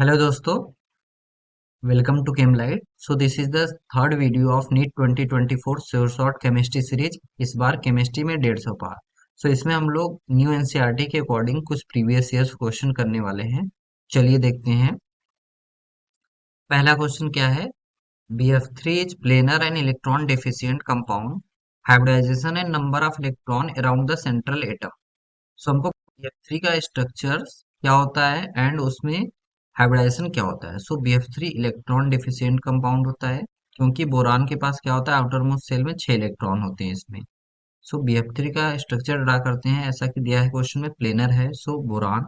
Hello दोस्तों, welcome to Chemlight. So this is the third video of NEET 2024 sure shot chemistry series. इस बार chemistry में 150 पार। सो इसमें हम लोग न्यू एनसीईआरटी के अकॉर्डिंग कुछ प्रीवियस ईयर्स क्वेश्चन करने वाले हैं। चलिए देखते हैं। पहला क्वेश्चन क्या है। BF3 is planar and electron deficient compound, hybridisation and number of electron around the central atom. So हमको BF3 का स्ट्रक्चर क्या होता है एंड उसमें हाइब्रिडाइजेशन क्या होता है। सो BF3 इलेक्ट्रॉन डिफिशिएंट कंपाउंड होता है, क्योंकि बोरान के पास क्या होता है, आउटर मोस्ट शेल में 6 इलेक्ट्रॉन होते हैं इसमें। सो BF3 का स्ट्रक्चर ड्रा करते हैं, ऐसा कि दिया है क्वेश्चन में, प्लेनर है। सो बोरान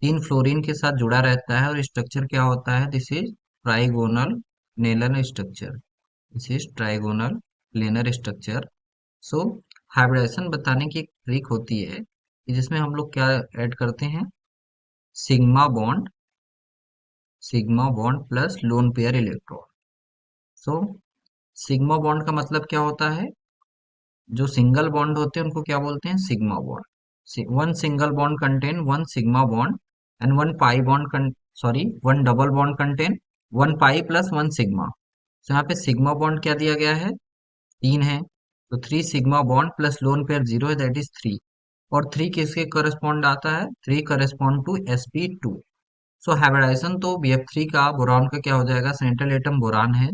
3 फ्लोरीन के साथ जुड़ा रहता है और स्ट्रक्चर क्या होता है, this is trigonal planar structure. This is trigonal planar structure. So hybridisation बताने की एक ट्रिक होती है कि जिसमें हम लोग क्या ऐड करते हैं, sigma bond, sigma bond plus lone pair electron. So sigma bond का मतलब क्या होता है, जो सिंगल बॉन्ड होते हैं उनको क्या बोलते हैं, sigma bond. One single bond contain one sigma bond and one pi bond, sorry, one double bond contain one pi plus one sigma. तो यहाँ पे सिग्मा बॉन्ड क्या दिया गया है, 3 है। तो 3 sigma bond plus lone pair 0 है, दैट इज 3। और 3 किसके करस्पॉन्ड आता है, 3 correspond to sp2। So hybridisation तो BF3 का बोरान का क्या हो जाएगा, सेंट्रल एटम बोरान है।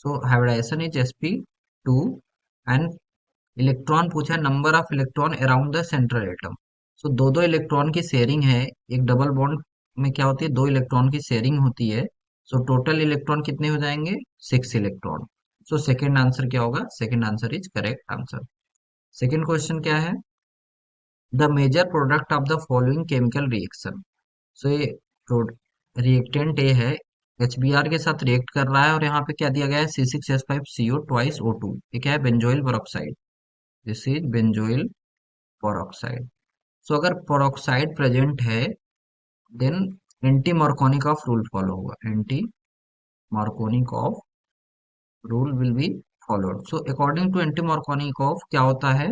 So hybridisation is sp2। And electron पूछा है, number of electron around the central atom. So दो दो इलेक्ट्रॉन की शेयरिंग है। एक डबल बॉन्ड में क्या होती है, 2 इलेक्ट्रॉन की शेयरिंग होती है। सो टोटल इलेक्ट्रॉन कितने हो जाएंगे, 6 इलेक्ट्रॉन। सो सेकेंड आंसर क्या होगा, second answer is correct answer. Second question क्या है, the major product of the following chemical reaction. So ये रिएक्टेंट ए है, HBr के साथ रिएक्ट कर रहा है और यहाँ पे क्या दिया गया है, C6H5CO ट्वाइस O2। ये क्या है, benzoyl peroxide. This is benzoyl peroxide. So अगर पेरोक्साइड प्रेजेंट है, then anti Markovnikov rule follow होगा, anti Markovnikov rule will be followed. So according to anti Markovnikov क्या होता है,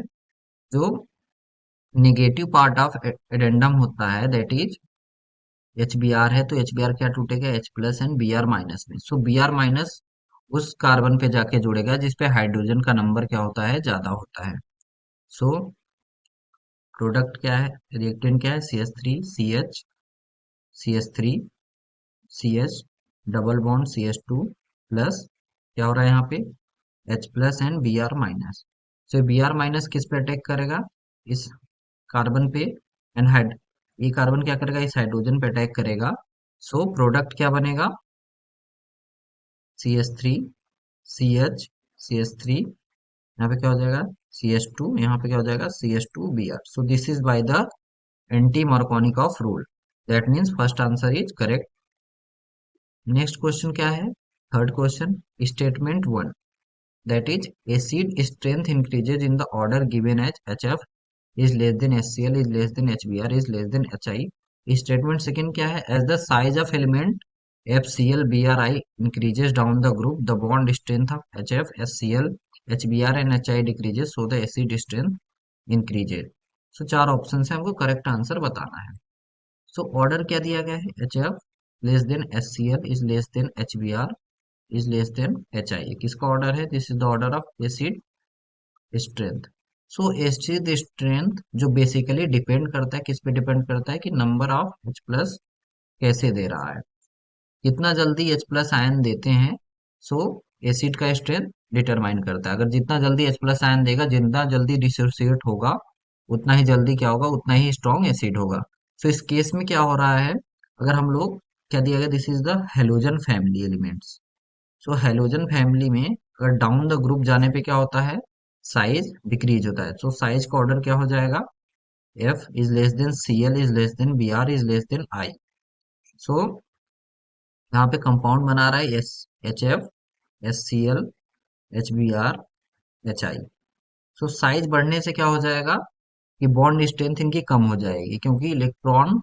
जो निगेटिव पार्ट ऑफ एडेंडम होता है, दैट इज HBr है। तो HBr क्या टूटेगा, H plus and Br minus में। सो Br माइनस उस कार्बन पे जाके जुड़ेगा जिसपे हाइड्रोजन का नंबर क्या होता है, ज्यादा होता है। सो प्रोडक्ट क्या है, रिएक्टेंट क्या है, CH3 CH, CH3 CH, double bond CH2 plus क्या हो रहा है यहाँ पे, H plus and Br minus. So Br minus किस पे अटैक करेगा, इस कार्बन पे। एंड हाइड ये कार्बन क्या करेगा, इस हाइड्रोजन पे अटैक करेगा। सो प्रोडक्ट क्या बनेगा, CH3 CH, CH3, यहाँ पे क्या हो जाएगा, CH2, यहाँ पे क्या हो जाएगा, CH2Br। So this is by the anti Markovnikov rule. That means first answer is correct. Next question क्या है, third question, statement 1, that is acid strength increases in the order given as HF is less than HCl is less than HBr is less than HI। Statement second क्या है, as the size of element FCl Bri increases down the group, the bond strength of HF HCl HBr and HI decreases, so the acid strength increases। सो चार option है, हमको correct answer बताना है। So order क्या दिया गया है, HF less than HCl is less than HBr is less than HI। किसका ऑर्डर है, this is the order of acid strength. So acid strength जो बेसिकली डिपेंड करता है, किस पे डिपेंड करता है, कि नंबर ऑफ H प्लस कैसे दे रहा है, कितना जल्दी H प्लस आयन देते हैं। सो एसिड का स्ट्रेंथ डिटरमाइन करता है। अगर जितना जल्दी H प्लस आयन देगा, जितना जल्दी डिसोसिएट होगा, उतना ही जल्दी क्या होगा, उतना ही स्ट्रॉन्ग एसिड होगा। सो इस केस में क्या हो रहा है, अगर हम लोग क्या दिया गया, this is the halogen family elements. So halogen family में अगर डाउन द ग्रुप जाने पे क्या होता है, साइज डिक्रीज होता है। सो साइज का ऑर्डर क्या हो जाएगा, F is less than Cl is less than Br is less than I। सो यहाँ पे कंपाउंड बना रहा है HF HCl HBr HI। सो साइज बढ़ने से क्या हो जाएगा, कि बॉन्ड स्ट्रेंथ इनकी कम हो जाएगी, क्योंकि इलेक्ट्रॉन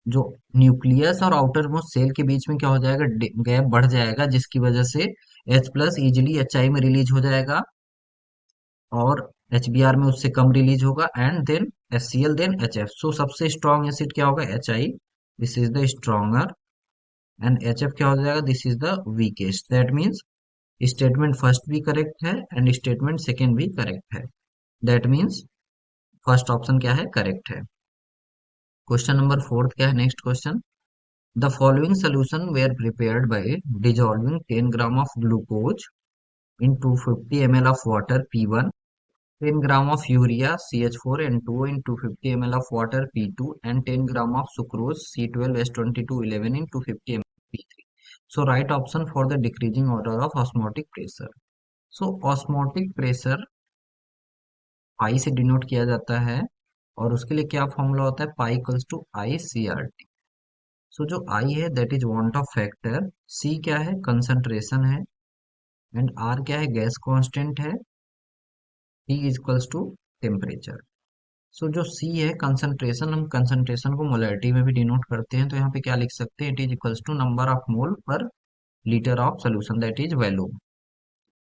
जो न्यूक्लियस और आउटर मोस्ट सेल के बीच में क्या हो जाएगा, गैप बढ़ जाएगा, जिसकी वजह से H प्लस इजिली HI में रिलीज हो जाएगा और HBr में उससे कम रिलीज होगा, and then HCl then HF। So सबसे स्ट्रॉन्ग एसिड क्या होगा, HI। This is the stronger, and HF क्या हो जाएगा, this is the weakest. That means statement first भी करेक्ट है एंड स्टेटमेंट सेकेंड भी करेक्ट है। दैट मीन्स फर्स्ट ऑप्शन क्या है, करेक्ट है। क्वेश्चन नंबर फोर्थ क्या है, next question. The following solution were prepared by dissolving 10 gram of glucose in 250 ml of water P1, 10 gram of urea CH4 N2 in 250 ml of water P2, and 10 gram of sucrose C12H2211 in 250 ml P3. So right option for the decreasing order of osmotic pressure. So osmotic pressure पाई से denote किया जाता है, और उसके लिए क्या formula होता है, pi equals to I C R T. So जो आई है that is van't Hoff factor, C क्या है, कंसंट्रेशन है, एंड आर क्या है, गैस कांस्टेंट है, T is equals to temperature. So जो सी है कंसंट्रेशन, हम कंसंट्रेशन को मोलरिटी में भी डिनोट करते हैं, तो यहाँ पे क्या लिख सकते हैं, it is equals to number of mole per litre of solution, that is volume.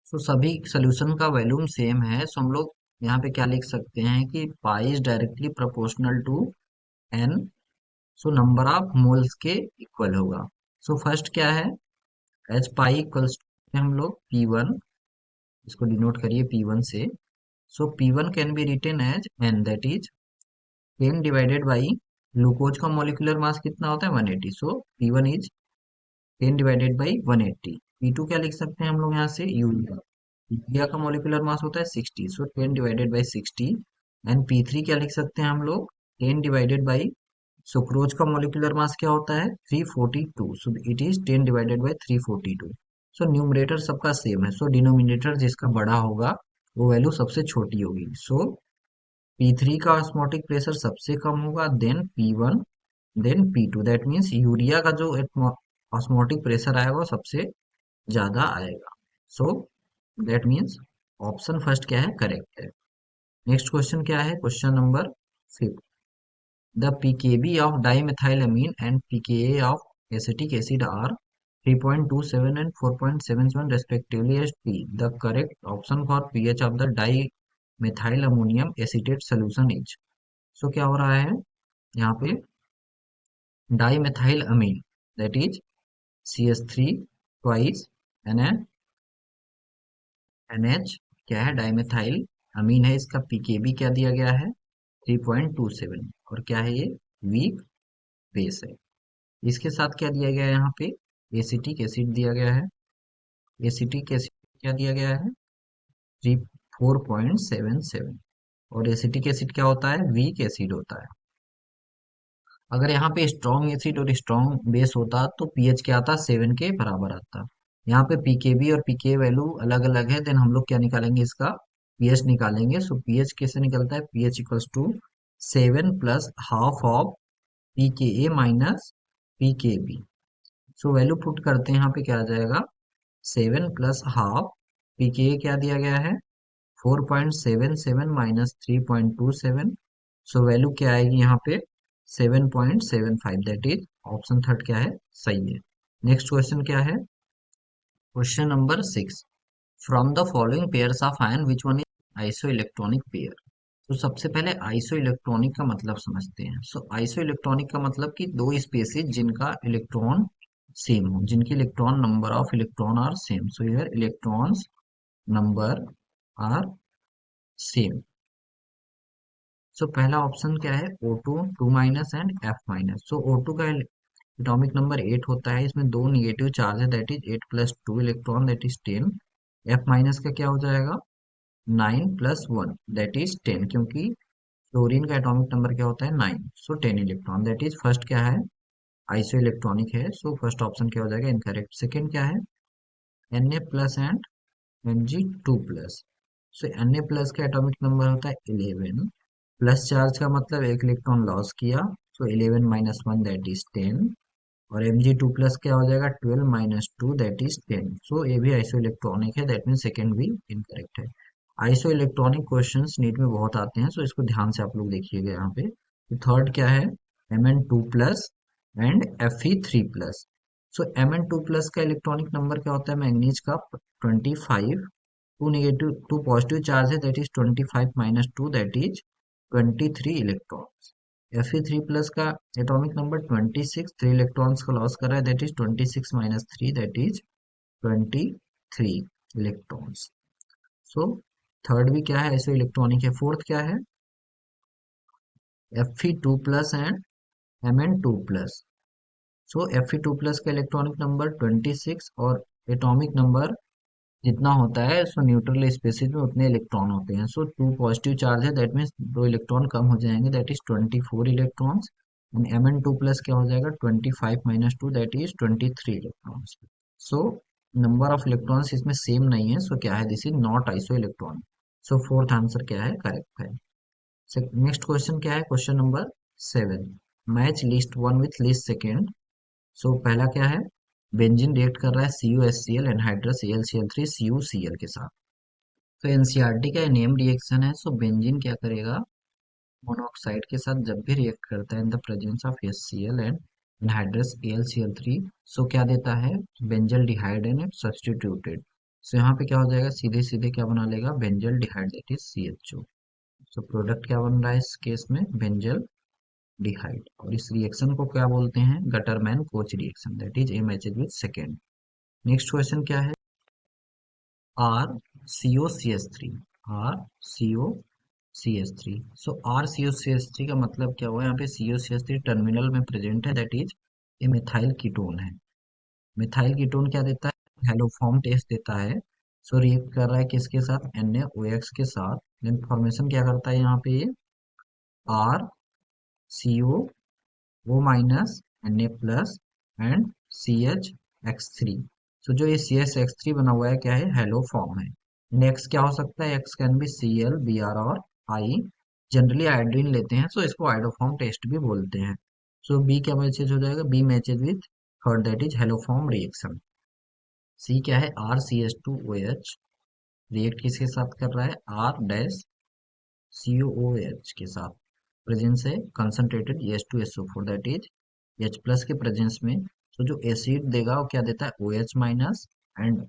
So सभी सोल्यूशन का वैल्यूम सेम है, सो हम लोग यहाँ पे क्या लिख सकते हैं कि pi is directly proportional to n, so number of moles के इक्वल होगा। सो फर्स्ट क्या है, एच पाई इक्वल्स टू हम लोग P1, इसको डिनोट करिए P1 से। So P1 can be written as n, that is 10 divided by glucose का मॉलिक्यूलर मास कितना होता है 180, सो P1 is 10 divided by 180। P2 क्या लिख सकते हैं हम लोग यहाँ से, यूरिया, यूरिया का मॉलिक्यूलर मास होता है 60, सो 10 डिवाइडेड बाई 60। एंड P3 क्या लिख सकते हैं हम लोग, 10 डिवाइडेड बाई सुक्रोज का मॉलिक्यूलर मास क्या होता है 342, सो it is 10 divided by 342। So numerator सबका सेम है, सो डिनोमिनेटर जिसका बड़ा होगा वो वैल्यू सबसे छोटी होगी। सो P3 का ऑस्मोटिक प्रेशर सबसे कम होगा, then P1, then P2। That means urea का जो ऑस्मोटिक प्रेशर आएगा वो सबसे ज्यादा आएगा। So that means option first क्या है, करेक्ट है। नेक्स्ट क्वेश्चन क्या है, क्वेश्चन नंबर 5। द pKb of dimethylamine and pKa of acetic acid are 3.27 and 4.77 respectively as T. The correct option for pH of the dimethylammonium acetate solution is। So क्या हो रहा है यहाँ पे, dimethyl that is CH3 twice NH, क्या है, dimethyl अमीन है, इसका pKb क्या दिया गया है 3.27, और क्या है ये, वीक बेस है। इसके साथ क्या दिया गया है यहाँ पे, एसिटिक एसिड दिया गया है, एसिटिक एसिड क्या दिया गया है 4.77, और एसिटिक एसिड क्या होता है, वीक एसिड होता है। अगर यहाँ पे स्ट्रॉन्ग एसिड और स्ट्रॉन्ग बेस होता तो पीएच क्या आता, 7 के बराबर आता। यहाँ पे पीकेबी और पीके वैल्यू अलग अलग है, देन हम लोग क्या निकालेंगे, इसका पीएच निकालेंगे। सो पीएच कैसे निकलता है, pH equals to 7 plus half of pK a minus pKb. So value put करते हैं, यहाँ पे क्या आ जाएगा, 7 प्लस हाफ, पीके क्या दिया गया है 4.77 माइनस 3.27, सो वैल्यू क्या आएगी यहाँ पे 7.75, दैट इज ऑप्शन थर्ड क्या है, सही है। नेक्स्ट क्वेश्चन क्या है, question number 6। From the following pairs of ion which one is iso electronic pair. तो सबसे पहले आइसो इलेक्ट्रॉनिक का मतलब समझते हैं। सो आइसो इलेक्ट्रॉनिक का मतलब कि दो स्पेसीज जिनका इलेक्ट्रॉन सेम हो, जिनकी electron number of electron are same. So here electrons number are same. So पहला ऑप्शन क्या है, O2 2 minus and F minus. सो O2 का एटॉमिक नंबर 8 होता है, इसमें दो निगेटिव चार्ज है, that is 8 plus 2 electron, that is 10। F minus का क्या हो जाएगा 9 प्लस 1, दैट इज 10, क्योंकि फ्लोरीन का एटॉमिक नंबर क्या होता है 9, सो 10 इलेक्ट्रॉन, दैट इज फर्स्ट क्या है, आइसो इलेक्ट्रॉनिक है। सो फर्स्ट ऑप्शन क्या हो जाएगा, इनकरेक्ट। सेकेंड क्या है, Na plus and Mg2 plus. So Na plus का एटॉमिक नंबर होता है 11, प्लस चार्ज का मतलब एक इलेक्ट्रॉन लॉस किया, सो 11 माइनस 1 दैट इज 10, और Mg2 प्लस क्या हो जाएगा 12 माइनस 2 दैट इज 10। सो ये भी आइसो इलेक्ट्रॉनिक है, दैट मीन सेकेंड भी इनकरेक्ट है। आइसो इलेक्ट्रॉनिक क्वेश्चंस नीट में बहुत आते हैं, सो इसको ध्यान से आप लोग देखिएगा यहाँ पे। थर्ड क्या है, Mn2 plus and Fe3 plus. So Mn2 plus का इलेक्ट्रॉनिक नंबर क्या होता है मैंगनीज का 25, two negative two positive charge है, that is 25 minus 2 that is 23 electrons. Fe3+ का एटॉमिक नंबर 26, 3 इलेक्ट्रॉन्स का लॉस कर रहा है, that is 26 minus 3, that is 23 electrons. So third भी क्या है, ऐसे इलेक्ट्रॉनिक है। फोर्थ क्या है, Fe2+ and Mn2+। So Fe2+ का इलेक्ट्रॉनिक नंबर 26 और एटॉमिक नंबर जितना होता है, सो न्यूट्रल स्पेसिस में उतने इलेक्ट्रॉन होते हैं। सो 2 पॉजिटिव चार्ज है, दैट मीन्स 2 इलेक्ट्रॉन कम हो जाएंगे, that is 24 electrons. And Mn2+ क्या हो जाएगा, 25 minus 2, that is 23 electrons. So number of electrons इसमें सेम नहीं है, सो क्या है, this is not iso electron. So fourth answer क्या है, करेक्ट है। नेक्स्ट क्वेश्चन क्या है, question number 7। Match list one with list second. So पहला क्या है, बेंजीन रिएक्ट कर रहा है CuHCl एनहाइड्रस AlCl3 CuCl के साथ। तो एनसीईआरटी का नेम रिएक्शन है। सो बेंजीन क्या करेगा, मोनोऑक्साइड के साथ जब भी रिएक्ट करता है in the presence of HCl and anhydrous AlCl3, सो क्या देता है, बेंजल डिहाइड एंड इट सब्स्टिट्यूटेड। सो यहाँ पे क्या हो जाएगा, सीधे सीधे क्या बना लेगा, benzaldehyde, that is CHO। So product क्या बन रहा है इस केस में, बेंजल डिहाइड। और इस रिएक्शन को क्या बोलते हैं, Gattermann Koch reaction, that is A matches with second. Next question क्या है, R C O C S three, R C O C S three. So R C O C S three का मतलब क्या हुआ, यहाँ पे C O C S three terminal में present है, that is A methyl ketone है। Methyl ketone क्या देता है, हेलोफॉर्म टेस्ट देता है। सो रिएक्ट कर रहा है किसके साथ, NaOH के साथ। देन फॉर्मेशन क्या करता है यहाँ पे, R C O minus Na+ and CH X3। So जो ये CH X3 बना हुआ है क्या है, हेलो फॉर्म है। नेक्स्ट क्या हो सकता है, x can be Cl, Br और आई। जनरली आयोडीन लेते हैं, सो इसको आयोडोफॉर्म टेस्ट भी बोलते हैं। सो बी क्या मैचेज हो जाएगा, B matches with third, that is haloform reaction. C क्या है, RCH2OH रिएक्ट किसके साथ कर रहा है, R COOH के साथ। प्रेजेंस है concentrated H2SO4, that is H+ के प्रेजेंस में। तो जो एसिड देगा वो क्या देता है, OH-। एंड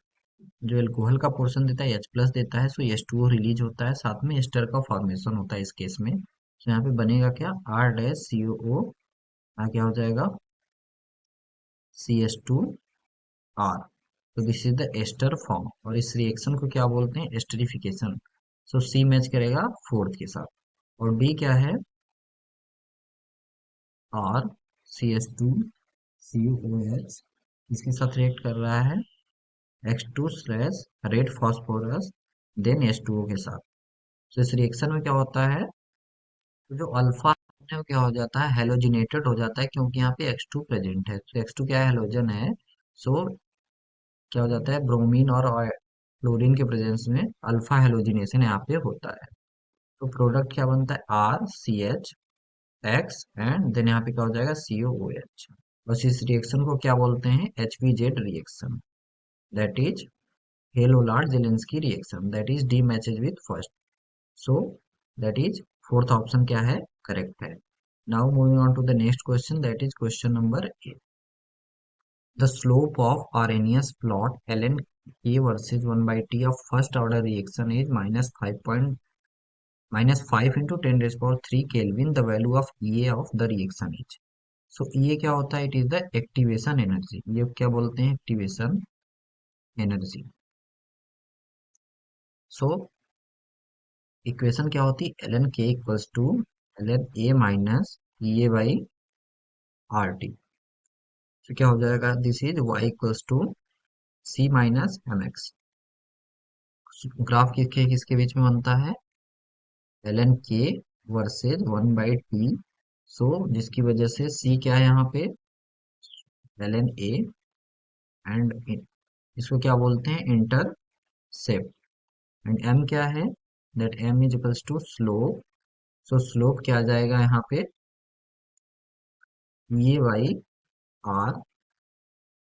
जो एल्कोहल का पोर्शन देता है H+ देता है, सो H2O रिलीज होता है, साथ में एस्टर का फॉर्मेशन होता है इस केस में। तो यहाँ पे बनेगा क्या, R-COO, क्या हो जाएगा, CH2R। तो this is the ester form, और इस रिएक्शन को क्या बोलते हैं, एस्टरिफिकेशन। सो सी मैच करेगा फोर्थ के साथ। और डी क्या है, RCH2COOH इसके साथ रिएक्ट कर रहा है X2/रेड फॉस्फोरस, देन H2O के साथ। तो इस रिएक्शन में क्या होता है, तो जो अल्फा है वो क्या हो जाता है, हेलोजिनेटेड हो जाता है, क्योंकि यहाँ पे X2 प्रेजेंट है। तो X2 क्या है, हेलोजन है। सो क्या हो जाता है, ब्रोमीन और क्लोरीन के प्रेजेंस में अल्फा हेलोजिनेशन यहाँ पे होता है। तो प्रोडक्ट क्या बनता है, RCH X एंड देन यहाँ पे क्या हो जाएगा, COOH। बस इस रिएक्शन को क्या बोलते हैं, HVZ reaction, that is Hell Volhard Zelinsky reaction, that is D matches with first. So that is fourth option क्या है, करेक्ट है। Now moving on to the next question, that is question number 8। The slope of Arrhenius plot ln K versus 1/t of first order reaction is -5 into 10⁻³ Kelvin. The value of EA of the reaction is। सो ये क्या होता है, it is the activation energy. ये क्या बोलते हैं, activation energy. So equation क्या होती है, ln K equals to ln A minus EA by RT। तो क्या हो जाएगा, this is y equals to C minus MX। Graph किसके किसके बीच में बनता है, ln K वर्सेज 1/t। सो जिसकी वजह से C क्या है यहाँ पे, ln A एंड इसको क्या बोलते हैं, इंटरसेप्ट। एंड M क्या है, that M is equals to slope. So slope क्या आ जाएगा यहाँ पे, ये by R,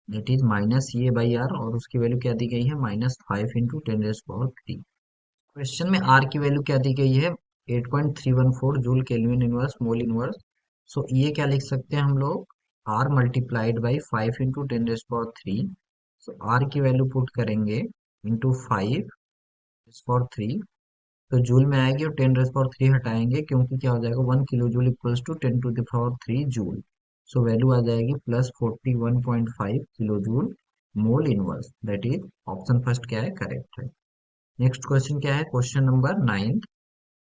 that is minus ये बाई आर, और उसकी वैल्यू क्या दी गई है, -5 × 10⁻³ क्वेश्चन में आर की वैल्यू क्या दी गई है, 8.314 joule kelvin inverse mole inverse. So ये क्या लिख सकते हैं हम लोग, आर मल्टीप्लाइड बाई 5 × 10⁻³। सो आर की वैल्यू पुट करेंगे इंटू 5 फॉर 3, तो जूल में आएगी और 10⁻³ हटाएंगे क्योंकि क्या हो जाएगा 1 kilo joule equals to 10⁻³ joule. So value आ जाएगी +41.5 kilo joule mole inverse. That is option first क्या है, करेक्ट है। नेक्स्ट क्वेश्चन क्या है, question number 9।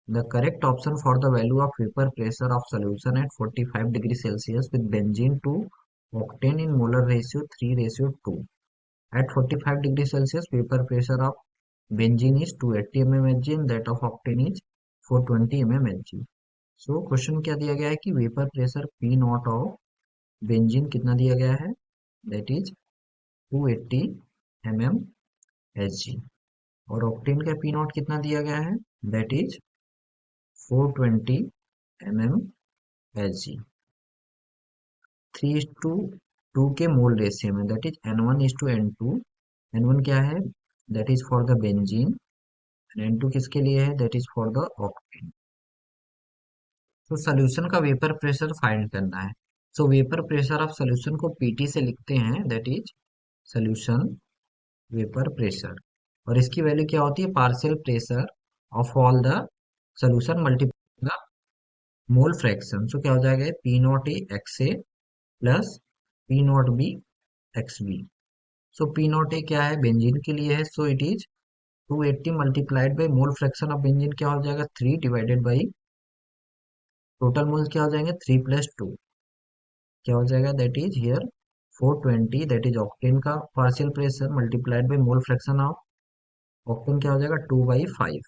The correct option for the value of vapour pressure of solution at 45 degree Celsius with benzene to octane in molar ratio 3:2. At 45 degrees Celsius, vapor pressure of benzene is 280 mmHg and that of octane is 420 mmHg. So question क्या दिया गया है कि vapour pressure P not of benzene कितना दिया गया है, that is 280 mmHg, और ऑक्टेन का पी नॉट कितना दिया गया है, दैट इज 420 mmHg। 3:2 के मोल रेशियो में, दैट इज N1:N2। N1 क्या है, that is for the benzene, N2 किसके लिए है, that is for the octane. तो सोल्यूशन का वेपर प्रेशर फाइंड करना है। So vapour pressure of solution को पीटी से लिखते हैं, that is solution vapour pressure, और इसकी वैल्यू क्या होती है, partial pressure of all the solution multiply the mole fraction. So क्या हो जाएगा, P naught A X A plus P naught B X B. So P naught A क्या है, बेंजीन के लिए है, so it is 280 multiplied by mole fraction of benzene क्या हो जाएगा, 3 डिवाइडेड बाई टोटल मोल्स क्या हो जाएंगे, 3+2 क्या हो जाएगा, that is here 420, that is octane का partial pressure multiplied by mole fraction of octane क्या हो जाएगा 2/5।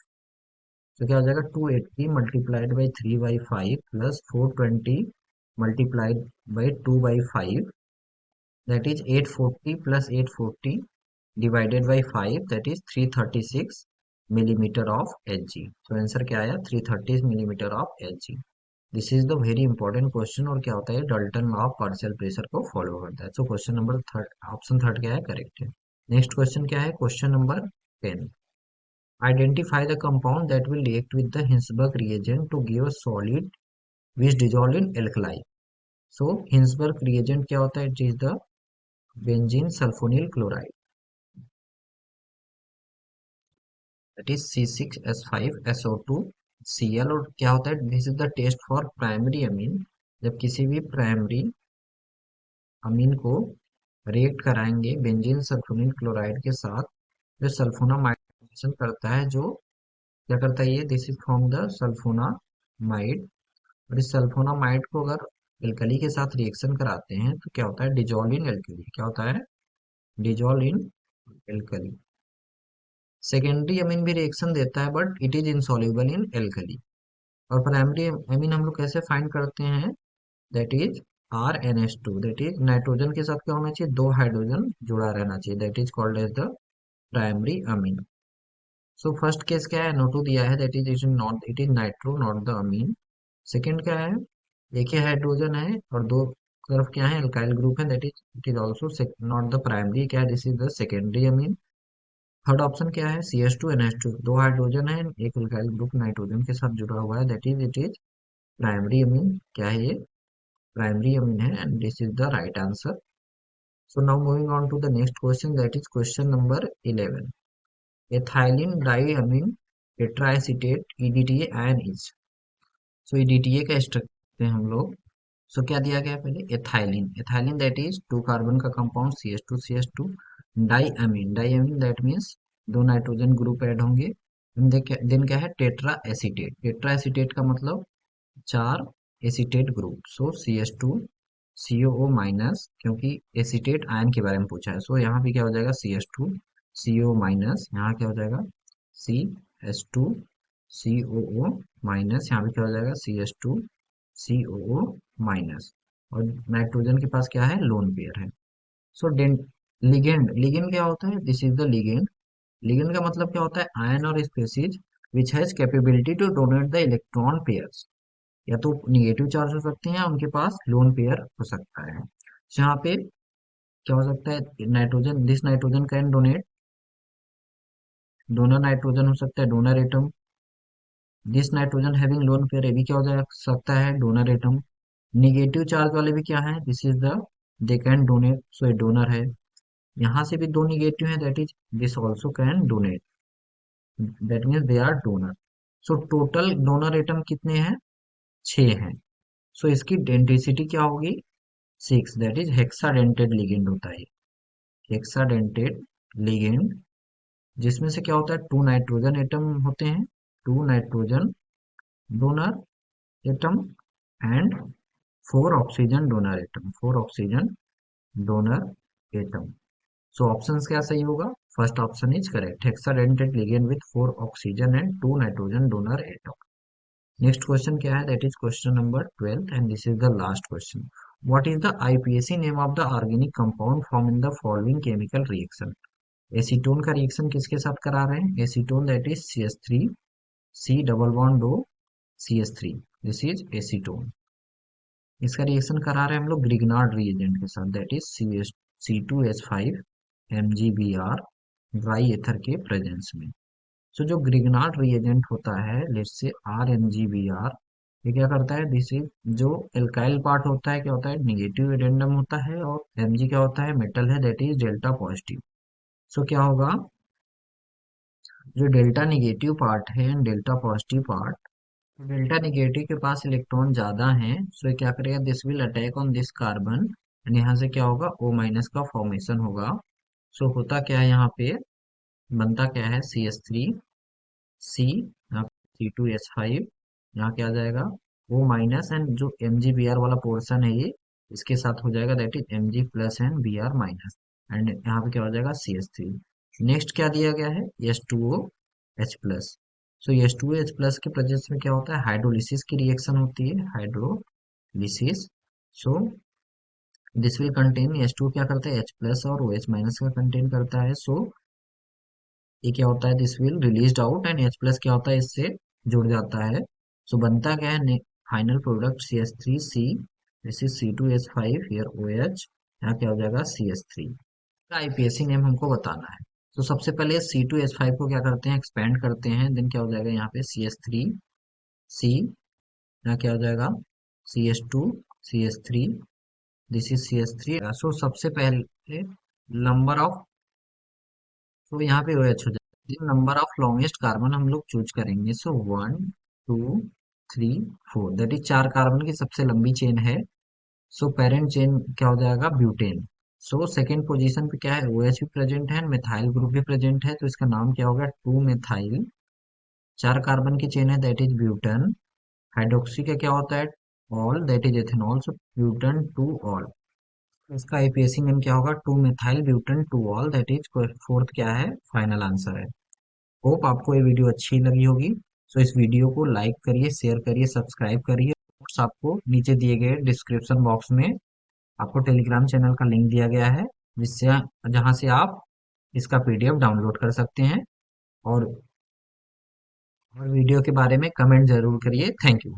तो क्या हो जाएगा 280 multiplied by 3/5 plus 420 multiplied by 2/5, that is 840 plus 840 divided by 5, that is 336 millimetre of H G. तो आंसर क्या आया, 330 millimetre of H G. This is the very important question, और क्या होता है, Dalton law of partial pressure को follow करता है। So question number third, option third क्या है, करेक्ट है। नेक्स्ट क्वेश्चन क्या है, question number 10। Identify the compound that will react with the Hinsberg reagent to give a solid which dissolve in alkali. So Hinsberg reagent क्या होता है, it is the benzene sulfonyl chloride, that is C6H5SO2Cl। और क्या होता है, this is the test for primary amine। जब किसी भी प्राइमरी अमीन को रिएक्ट कराएंगे बेंजीन सल्फोनिल क्लोराइड के साथ, जो सल्फोनामाइड करता है, जो क्या करता है, ये this is from the sulphonamide. और इस सल्फोनामाइड को अगर एल्कली के साथ रिएक्शन कराते हैं तो क्या होता है, डिजोल्व इन एल्कली, क्या होता है, dissolve in alkali. Secondary amine भी रिएक्शन देता है but it is insoluble in alkali. और प्राइमरी अमीन हम लोग कैसे फाइंड करते हैं, that is RnH2, that is nitrogen के साथ क्या होना चाहिए, 2 हाइड्रोजन जुड़ा रहना चाहिए, that is called as the primary amine. So first case क्या है, NO2 दिया है, दैट इज not, it is nitro not the amine. Second क्या है, एक ही हाइड्रोजन है और दो तरफ क्या है, अल्काइल ग्रुप है, that is it is also not the primary, क्या है, this is the secondary amine. Third option क्या है, CH2NH2, 2 हाइड्रोजन है, एक अल्काइल ग्रुप नाइट्रोजन के साथ जुड़ा हुआ है, that is it is primary amine, क्या है ये, प्राइमरी अमीन है, and this is the right answer. So now moving on to the next question, that is question number 11। Ethylene diamine tetraacetate EDTA ion is. So EDTA का structure है हम लोग। So क्या दिया गया है, पहले ethylene, ethylene that is 2 carbon का compound CH2CH2, diamine, diamine that means 2 nitrogen group add होंगे। देन क्या है, टेट्रा एसिटेट, टेट्रा एसिटेट का मतलब 4 एसिटेट ग्रुप, सो CH2COO-, क्योंकि एसिटेट आयन के बारे में पूछा है, सो यहाँ पे क्या हो जाएगा, CH2CO-, यहाँ क्या हो जाएगा, CH2COO-, यहाँ पे क्या हो जाएगा, CH2COO-। और नाइट्रोजन के पास क्या है, लोन पेयर है। सो लिगेंड, लिगेंड क्या होता है, this is the ligand. Ligand का मतलब क्या होता है, आयन और species which has capability to donate the electron pairs, या तो निगेटिव चार्ज हो सकते हैं या उनके पास लोन पेयर हो सकता है। So, यहाँ पे क्या हो सकता है, nitrogen, this nitrogen can donate, donor nitrogen हो सकता है, donor atom. This nitrogen having lone pair, ये भी क्या हो जा सकता है, डोनर एटम। निगेटिव चार्ज वाले भी क्या है, this is the, they can donate, so ये डोनर है। यहाँ से भी 2 निगेटिव है, that is this also can donate, that means they are donor. So total donor atom कितने हैं? 6 हैं। सो इसकी डेंसिटी क्या होगी? 6, दैट इज हेक्साडेंटेड लिगेंड होता है। हेक्साडेंटेड लिगेंड, जिसमें से क्या होता है, 2 नाइट्रोजन एटम होते हैं, 2 nitrogen donor atom and 4 oxygen donor atom, 4 oxygen donor atom. So options क्या सही होगा? First option is correct, hexadentate ligand with 4 oxygen and 2 nitrogen donor atom. Next question क्या है? That is question number 12 and this is the last question. What is the IUPAC name of the organic compound form in the following chemical reaction? Acetone का reaction किसके साथ करा रहे हैं? Acetone, that is CH3, C double bond O, CH3, this is acetone. इसका reaction करा रहे हैं हम लोग ग्रिग्नार्ड रिएजेंट के साथ, that is C2H5 MgBr dry ether के प्रेजेंस में। सो जो ग्रिग्नार्ड रिएजेंट होता है, लेट्स से RMgBr, ये क्या करता है? दिस इज जो एल्काइल पार्ट होता है, क्या होता है? निगेटिव एडेंडम होता है, और Mg क्या होता है? मेटल है, दैट इज डेल्टा पॉजिटिव। सो क्या होगा? जो डेल्टा निगेटिव पार्ट है and delta positive part, delta negative के पास इलेक्ट्रॉन ज्यादा हैं, सो ये क्या करेगा? This will attack on this carbon and यहाँ से क्या होगा? O माइनस का फॉर्मेशन होगा। सो होता क्या है यहाँ पे? बनता क्या है? CH3, C, यहाँ C2H5, यहाँ क्या आ जाएगा? O माइनस, एंड जो MgBr वाला पोर्शन है ये इसके साथ हो जाएगा, that is Mg plus and Br minus, and यहाँ पे क्या हो जाएगा? CH3। नेक्स्ट क्या दिया गया है? H2OH plus. So H2OH plus के प्रेजेंस में क्या होता है? हाइड्रोलिसिस की रिएक्शन होती है, hydrolysis. So this will contain, H2 क्या करता है? H प्लस और OH माइनस का कंटेन करता है। सो ये क्या होता है? This will release out and H plus क्या होता है? इससे जुड़ जाता है। सो बनता क्या है? Final product CH3C, this is C2H5, here OH, यहाँ क्या हो जाएगा? CH3। आईपीएसी नेम हमको बताना है। तो सबसे पहले C2H5 को क्या करते हैं? एक्सपेंड करते हैं, देन क्या हो जाएगा? यहाँ पे CH3C, यहाँ क्या हो जाएगा? CH2CH3, this is CH3। सो सबसे पहले नंबर ऑफ, तो यहाँ पे OH हो जाएगा, नंबर ऑफ लॉन्गेस्ट कार्बन हम लोग चूज करेंगे। सो 1 2 3 4, दैट इज 4 कार्बन की सबसे लंबी चेन है। सो पेरेंट चेन क्या हो जाएगा? ब्यूटेन। सो सेकेंड पोजीशन पे क्या है? OH भी प्रेजेंट है, मिथाइल ग्रुप भी प्रेजेंट है, तो इसका नाम क्या होगा? 2 मिथाइल। 4 कार्बन की चेन है, दैट इज ब्यूटन। हाइड्रोक्सी का क्या होता है? All, that is ethanol, so butane 2 all. इसका आईपीएसी नेम क्या होगा? 2 methyl butane 2 all, that is fourth क्या है? फाइनल आंसर है। होप आपको ये वीडियो अच्छी लगी होगी। सो इस वीडियो को लाइक करिए, शेयर करिए, सब्सक्राइब करिए। नोट्स आपको नीचे दिए गए डिस्क्रिप्शन बॉक्स में आपको टेलीग्राम चैनल का लिंक दिया गया है, जिससे जहां से आप इसका पीडीएफ डाउनलोड कर सकते हैं। और वीडियो के बारे में कमेंट जरूर करिए। Thank you.